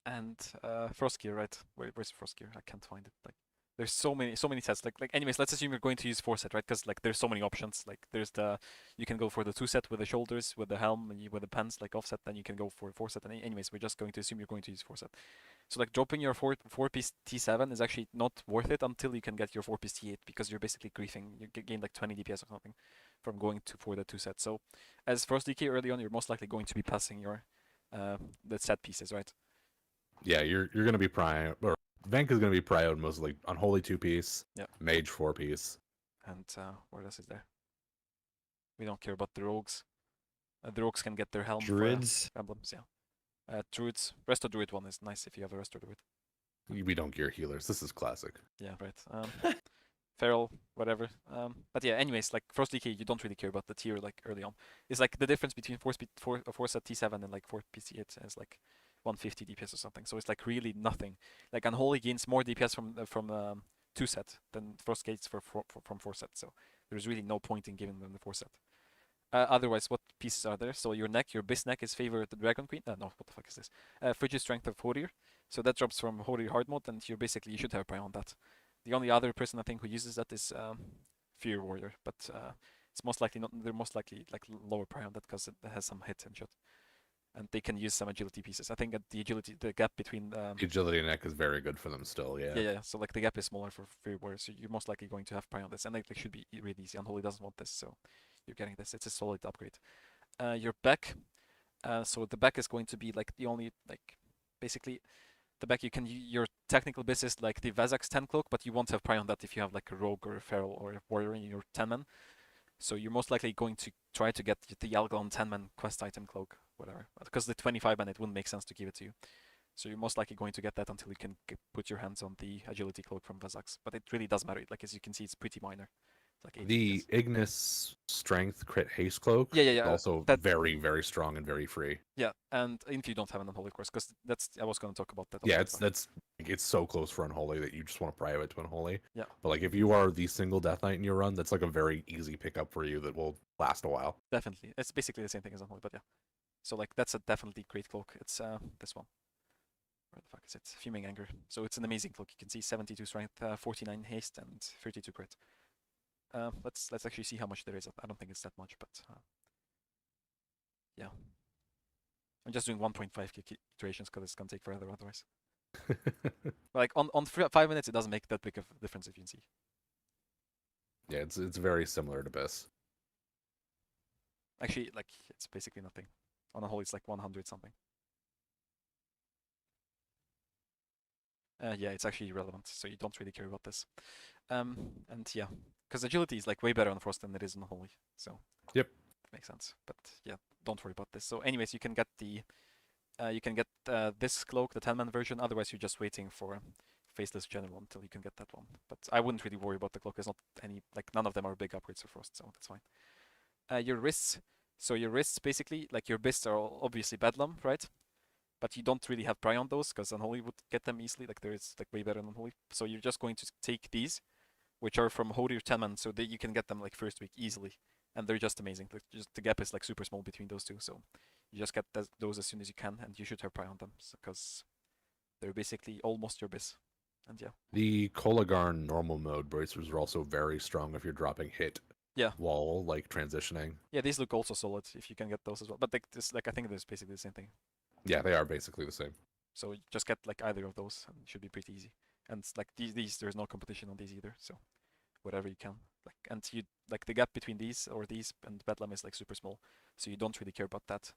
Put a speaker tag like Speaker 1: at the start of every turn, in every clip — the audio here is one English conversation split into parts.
Speaker 1: And Frost Gear, right? Where's Frost Gear? I can't find it. Like there's so many sets. Like anyways, let's assume you're going to use 4-set, right? Because like there's so many options. Like there's the you can go for the 2-set with the shoulders, with the helm, and with the pants like offset. Then you can go for 4-set. And anyways, we're just going to assume you're going to use 4-set. So like dropping your four-piece T7 is actually not worth it until you can get your 4-piece T8 because you're basically griefing. You gain like 20 DPS or something from going for the 2-set. So as first DK early on, you're most likely going to be passing your the set pieces, right?
Speaker 2: Yeah, you're gonna be prio, or Vank is gonna be prioed mostly Unholy 2-piece,
Speaker 1: Yeah.
Speaker 2: Mage 4-piece.
Speaker 1: And what else is there? We don't care about the rogues. The rogues can get their helm
Speaker 3: Druids.
Speaker 1: for emblems, yeah. Druids. Resto Druid one is nice if you have a Resto Druid.
Speaker 2: We don't gear healers. This is classic.
Speaker 1: Yeah, right. Feral, whatever. But yeah, anyways, like Frost DK, you don't really care about the tier like early on. It's like the difference between 4-set T7 and like 4-piece T8 is like 150 DPS or something. So it's like really nothing. Like Unholy gains more DPS from 2-set than Frost gains from 4-set. So there's really no point in giving them the 4-set. Otherwise, what pieces are there? So your BiS neck is favored the Dragon Queen. No, what the fuck is this? Frigid Strength of Horir. So that drops from Horir hard mode, and you should have prior on that. The only other person I think who uses that is Fear Warrior, but it's most likely not. They're most likely like lower prior on that because it has some hit and shot, and they can use some agility pieces. I think the gap between
Speaker 2: Agility neck is very good for them still. Yeah.
Speaker 1: yeah. So like the gap is smaller for Fear Warrior, so you're most likely going to have prior on this, and it should be really easy. Unholy doesn't want this, so you're getting this. It's a solid upgrade. Your back, so the back is going to be like the only like basically the back you can your technical BiS is like the Vazax 10 cloak, but you won't have prior on that if you have like a rogue or a feral or a warrior in your 10 man. So you're most likely going to try to get the Algalon 10 man quest item cloak, whatever. Because the 25 man it wouldn't make sense to give it to you. So you're most likely going to get that until you can put your hands on the agility cloak from Vazax. But it really does matter. Like as you can see, it's pretty minor. Like 80
Speaker 2: The
Speaker 1: DPS.
Speaker 2: Ignis Strength Crit Haste Cloak
Speaker 1: Yeah.
Speaker 2: also
Speaker 1: That
Speaker 2: very, very strong and very free.
Speaker 1: yeah, and if you don't have an unholy course, because I was going to talk about that.
Speaker 2: Yeah, it's so close for Unholy that you just want to prio it to Unholy.
Speaker 1: Yeah.
Speaker 2: But like if you are the single Death Knight in your run, that's like a very easy pickup for you that will last a while.
Speaker 1: Definitely, it's basically the same thing as unholy, but yeah. So like that's a definitely great cloak. It's this one. Where the fuck is it? Fuming Anger. So it's an amazing cloak. You can see 72 strength, 49 haste, and 32 crit. Let's actually see how much there is. I don't think it's that much, but yeah. I'm just doing 1.5 iterations because it's gonna take forever otherwise. Like on 5 minutes, it doesn't make that big of a difference if you can see.
Speaker 2: Yeah, it's very similar to BiS.
Speaker 1: Actually, like it's basically nothing. On a whole, it's like 100 something. Yeah, it's actually irrelevant, so you don't really care about this. And yeah, because agility is like way better on Frost than it is on Holy, so
Speaker 2: Yep,
Speaker 1: that makes sense. But yeah, don't worry about this. So, anyways, you can get this cloak, the 10-man version. Otherwise, you're just waiting for Faceless General until you can get that one. But I wouldn't really worry about the cloak. There's not any like none of them are big upgrades for Frost, so that's fine. Your wrists. So your wrists basically like your BiS are obviously Bedlam, right? But you don't really have pry on those because Unholy would get them easily. Like there is like way better than Unholy. So you're just going to take these, which are from Holy or 10-man, so that you can get them like first week easily, and they're just amazing. Like, just the gap is like super small between those two, so you just get those as soon as you can, and you should have pry on them because they're basically almost your BiS. And yeah.
Speaker 2: the Kolagarn normal mode bracers are also very strong if you're dropping hit.
Speaker 1: Yeah.
Speaker 2: While like transitioning.
Speaker 1: Yeah, these look also solid if you can get those as well. But like this, like I think it's basically the same thing.
Speaker 2: Yeah, they are basically the same.
Speaker 1: So you just get like either of those, and it should be pretty easy. And like these, there's no competition on these either. So whatever you can, like, and you like the gap between these and Bedlam is like super small, so you don't really care about that.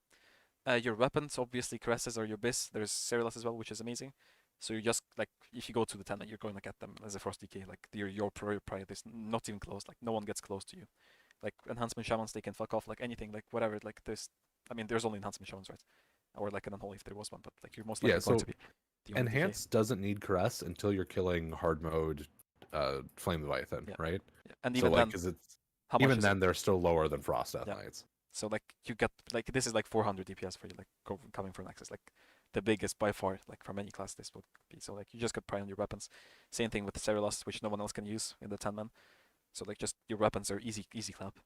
Speaker 1: Your weapons, obviously, caresses are your BiS. There's Cerulean as well, which is amazing. So you just like if you go to the 10, you're going to get them as a Frost DK. Like your priority is not even close. Like no one gets close to you. Like enhancement shamans, they can fuck off. Like anything, like whatever. Like there's, I mean, there's only enhancement shamans, right? Or like an unholy if there was one, but like you're most likely going to be the only
Speaker 2: Enhance
Speaker 1: DK.
Speaker 2: doesn't need caress until you're killing hard mode Flame Leviathan,
Speaker 1: Yeah.
Speaker 2: right?
Speaker 1: Yeah. And
Speaker 2: so
Speaker 1: even
Speaker 2: like,
Speaker 1: then,
Speaker 2: cause it's
Speaker 1: how much
Speaker 2: even
Speaker 1: is
Speaker 2: then
Speaker 1: it?
Speaker 2: they're still lower than Frost Death
Speaker 1: Yeah.
Speaker 2: Knights.
Speaker 1: So like you get like this is like 400 DPS for you, like coming from Nexus, like the biggest by far, like from any class this would be. So like you just got pry on your weapons. Same thing with the Cerulast, which no one else can use in the 10-man. So like just your weapons are easy clap.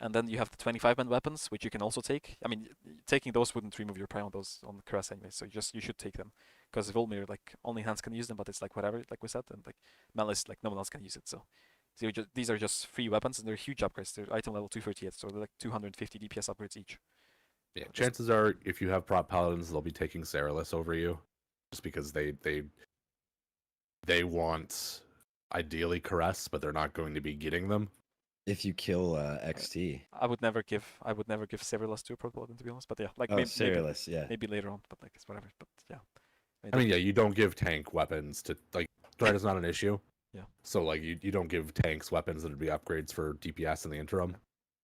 Speaker 1: And then you have the 25-man weapons, which you can also take. I mean, taking those wouldn't remove your pry on those on Caress anyway, so you should take them. Because Volmir, like, only hands can use them, but it's like whatever, like we said, and like Malice, like no one else can use it. So these are just free weapons, and they're huge upgrades. They're item level 238, so they're like 250 DPS upgrades each.
Speaker 2: Yeah,
Speaker 1: So
Speaker 2: chances are if you have prop paladins, they'll be taking Seralus over you, just because they want ideally Caress, but they're not going to be getting them.
Speaker 3: If you kill XT.
Speaker 1: I would never give Severus to a Pro Paladin, to be honest. But yeah, like
Speaker 3: Oh,
Speaker 1: maybe
Speaker 3: Seralus, yeah.
Speaker 1: maybe later on, but like it's whatever. But yeah.
Speaker 2: I mean, yeah, you don't give tank weapons to like threat is not an issue.
Speaker 1: Yeah.
Speaker 2: So like you don't give tanks weapons that would be upgrades for DPS in the interim.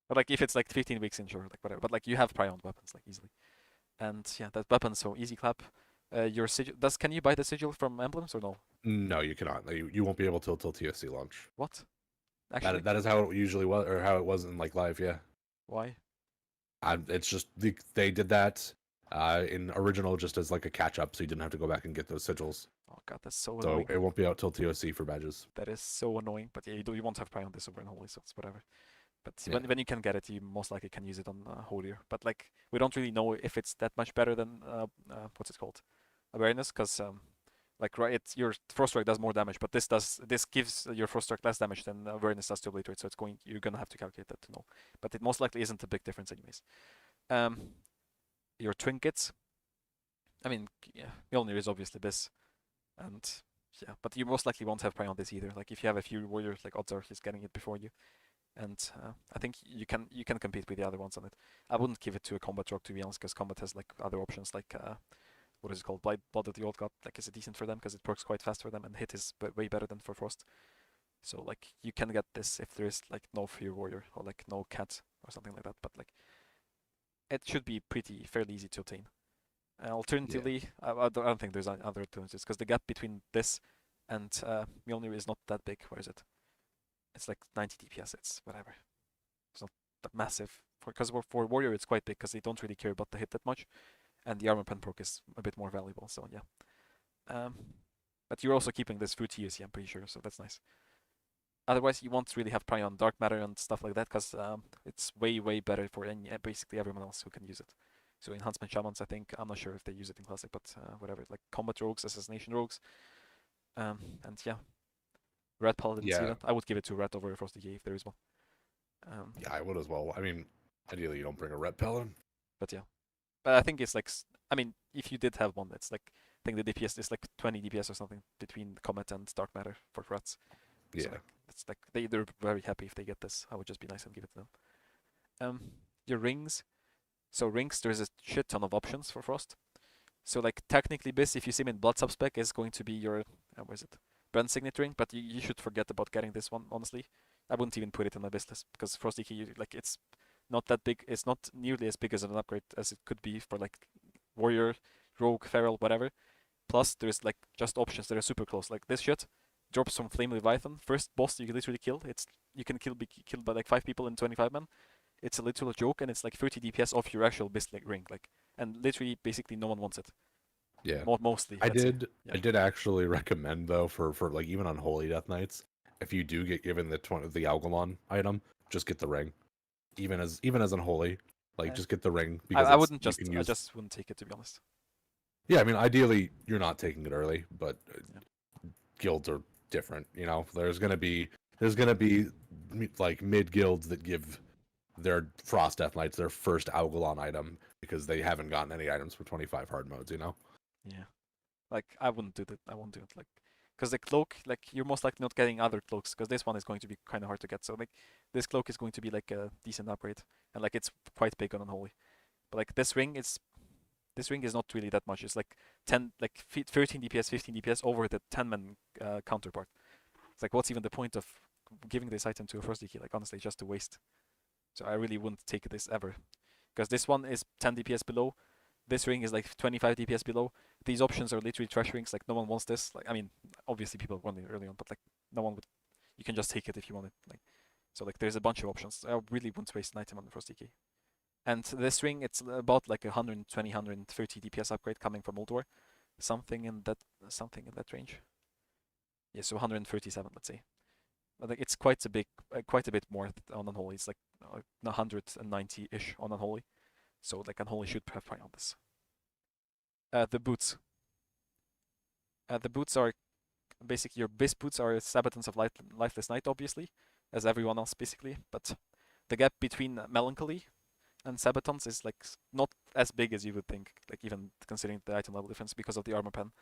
Speaker 1: But like if it's like 15 weeks in, sure, like whatever. But like you have Prion weapons like easily, and yeah, that weapon so easy clap. Your sigil can you buy the sigil from emblems or no?
Speaker 2: No, you cannot. You won't be able to till TSC launch.
Speaker 1: What? Actually,
Speaker 2: That is how it usually was, or how it was in like live. Yeah.
Speaker 1: why?
Speaker 2: It's just they did that in original just as like a catch up, so you didn't have to go back and get those sigils.
Speaker 1: Oh god, that's so
Speaker 2: So
Speaker 1: annoying.
Speaker 2: it won't be out till TOC for badges.
Speaker 1: That is so annoying. But yeah, you won't have Prion this over in Holy, so it's whatever. But
Speaker 2: Yeah.
Speaker 1: when you can get it, you most likely can use it on Holier. But like we don't really know if it's that much better than what's it called, awareness, because like right, your frost strike does more damage, but this gives your frost strike less damage than awareness does to obliterate. So you're gonna have to calculate that to know. But it most likely isn't a big difference anyways. Your trinkets. I mean, yeah, Mjolnir is obviously BiS, and yeah, but you most likely won't have Prey on this either. Like if you have a few warriors, like odds are he's getting it before you. And I think you can compete with the other ones on it. I wouldn't give it to a combat rogue, to be honest, because combat has like other options like what is it called, blood of the old god. Like is it decent for them because it works quite fast for them and hit is way better than for frost. So like you can get this if there is like no fear warrior or like no cat or something like that. But like it should be fairly easy to obtain. Alternatively, I don't think there's other alternatives because the gap between this and Mjolnir is not that big. Where is it? It's like 90 DPS. It's whatever. It's not that massive. Because for warrior it's quite big because they don't really care about the hit that much, and the armor pen proc is a bit more valuable. So yeah. But you're also keeping this through TSC, I'm pretty sure. So that's nice. Otherwise, you won't really have pry on dark matter and stuff like that because it's way better for basically everyone else who can use it. So enhancement shamans, I think, I'm not sure if they use it in classic, but whatever, like combat rogues, assassination rogues, and yeah, red paladins.
Speaker 2: Yeah.
Speaker 1: Even. I would give it to red over Frost Decay if there is one.
Speaker 2: Yeah, I would as well. I mean, ideally you don't bring a red paladin.
Speaker 1: But yeah, but I think it's like, I mean, if you did have one, it's like I think the DPS is like 20 DPS or something between combat and dark matter for rats.
Speaker 2: Yeah.
Speaker 1: So like, it's like they're very happy if they get this. I would just be nice and give it to them. Your rings. So rings, there's a shit ton of options for Frost. So like technically BiS, if you see him in Blood Subspec, is going to be your where is it? Brand Signet ring, but you should forget about getting this one, honestly. I wouldn't even put it in my BiS list because Frost Decay, like it's not that big. It's not nearly as big as an upgrade as it could be for like warrior, rogue, feral, whatever. Plus there's like just options that are super close. Like this shit drops from Flame Leviathan. First boss you can literally kill. You can be killed by like 5 people in 25 men. It's a literal joke, and it's like 30 DPS off your actual BiS ring, like, and literally, basically, no one wants it.
Speaker 2: Yeah.
Speaker 1: Mostly.
Speaker 2: I
Speaker 1: say.
Speaker 2: did.
Speaker 1: Yeah.
Speaker 2: I did actually recommend though for like even on Holy Death Nights, if you do get given the Algamon item, just get the ring. Even as unholy, like just get the ring because
Speaker 1: I wouldn't just.
Speaker 2: I
Speaker 1: just wouldn't take it, to be honest.
Speaker 2: Yeah, I mean, ideally you're not taking it early, but guilds are different. You know, there's gonna be like mid guilds that give their Frost Death Knights their first Algalon item because they haven't gotten any items for 25 hard modes, you know?
Speaker 1: Yeah. Like, I wouldn't do that. I won't do it. Like, because the cloak, like, you're most likely not getting other cloaks because this one is going to be kind of hard to get. So, like, this cloak is going to be, like, a decent upgrade. And, like, it's quite big on Unholy. But, like, this ring is not really that much. It's, like, 13 DPS, 15 DPS over the 10-man counterpart. It's like, what's even the point of giving this item to a Frost Decay? Like, honestly, just a waste. So I really wouldn't take this ever. Because this one is 10 DPS below. This ring is like 25 DPS below. These options are literally trash rings. Like, no one wants this. Like, I mean, obviously people want it early on, but like, no one would. You can just take it if you want it. Like, so like, there's a bunch of options. I really wouldn't waste an item on the Frost Decay. And this ring, it's about like 120, 130 DPS upgrade coming from Ulduar. Something in that range. Yeah, so 137, let's say. But like, it's quite a bit more on Unholy. It's like 190-ish on Unholy. So like Unholy should have Pry on this. The boots. The boots are basically your BiS boots are Sabatons of Lifeless Night, obviously, as everyone else basically. But the gap between Melancholy and Sabatons is like not as big as you would think, like even considering the item level difference because of the armor pen.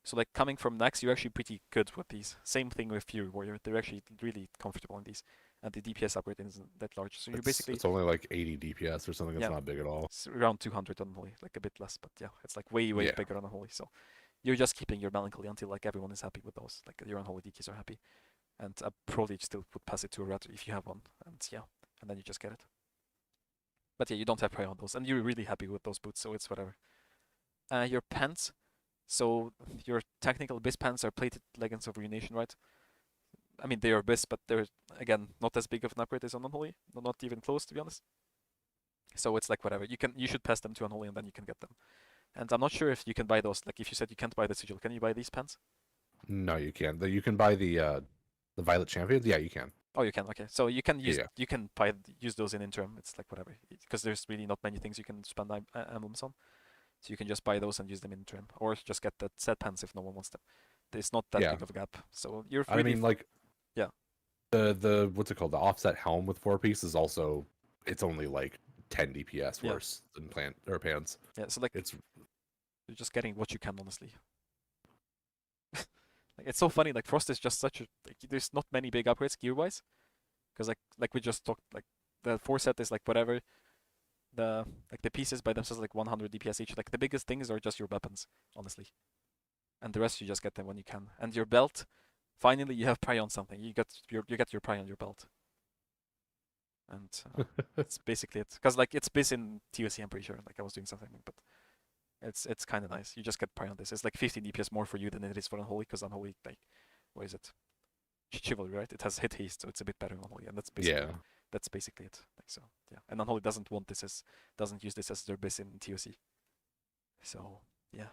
Speaker 1: So like coming from Nax, you're actually pretty good with these. Same thing with Fury Warrior. They're actually really comfortable in these, and the DPS upgrade isn't that large. So you're basically
Speaker 2: it's only like 80 DPS or something. It's not big at all.
Speaker 1: it's around 200 on Holy, like a bit less, but yeah, it's like way
Speaker 2: Yeah.
Speaker 1: bigger on Holy. So you're just keeping your Melancholy until like everyone is happy with those. Like your Unholy DKs are happy, and I probably still would pass it to a Rat if you have one, and yeah, and then you just get it. But yeah, you don't have Prey on those, and you're really happy with those boots, so it's whatever. Your pants. So your technical BiS pants are plated leggings of Ruination, right? I mean, they are BiS, but they're, again, not as big of an upgrade as on Unholy. Not even close, to be honest. So it's like whatever. You should pass them to Unholy and then you can get them. And I'm not sure if you can buy those. Like if you said you can't buy the Sigil, can you buy these pants?
Speaker 2: No, you can't. You can buy the Violet Champions. Yeah, you can.
Speaker 1: Oh, you can. Okay, so you can use
Speaker 2: Yeah.
Speaker 1: you can use those in interim. It's like whatever, because there's really not many things you can spend emblems on. So you can just buy those and use them in interim, or just get the set pants if no one wants them. There's not that big of a gap. So you're really.
Speaker 2: I mean, like,
Speaker 1: yeah.
Speaker 2: The what's it called? The offset helm with 4-piece is also, it's only like 10 DPS worse than pants.
Speaker 1: Yeah. So like
Speaker 2: It's
Speaker 1: you're just getting what you can, honestly. Like it's so funny. Like Frost is just such a like, there's not many big upgrades gear wise, because like we just talked, like the 4 set is like whatever. The pieces by themselves like 100 DPS each. Like the biggest things are just your weapons, honestly, and the rest you just get them when you can. And your belt, finally you have Pry on something. You get your Pry on your belt, and that's basically it. Because like it's BiS in TOC, I'm pretty sure. Like I was doing something, but it's kind of nice. You just get Pry on this. It's like 15 DPS more for you than it is for Unholy, because Unholy, like, what is it? Chivalry, right? It has hit haste, so it's a bit better than Unholy, and that's basically that's basically it. Like, so yeah, and Unholy doesn't use this as their BiS in TOC. So yeah,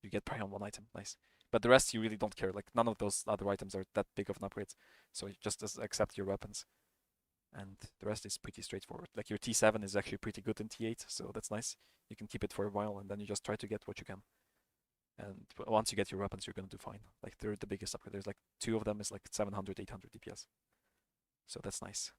Speaker 1: you get Pry on one item, nice. But the rest you really don't care. Like none of those other items are that big of an upgrade, so you just accept your weapons, and the rest is pretty straightforward. Like your T7 is actually pretty good in T8, so that's nice. You can keep it for a while, and then you just try to get what you can. And once you get your weapons, you're gonna do fine. Like they're the biggest upgrade. There's like 2 of them is like 700, 800 DPS. So that's nice.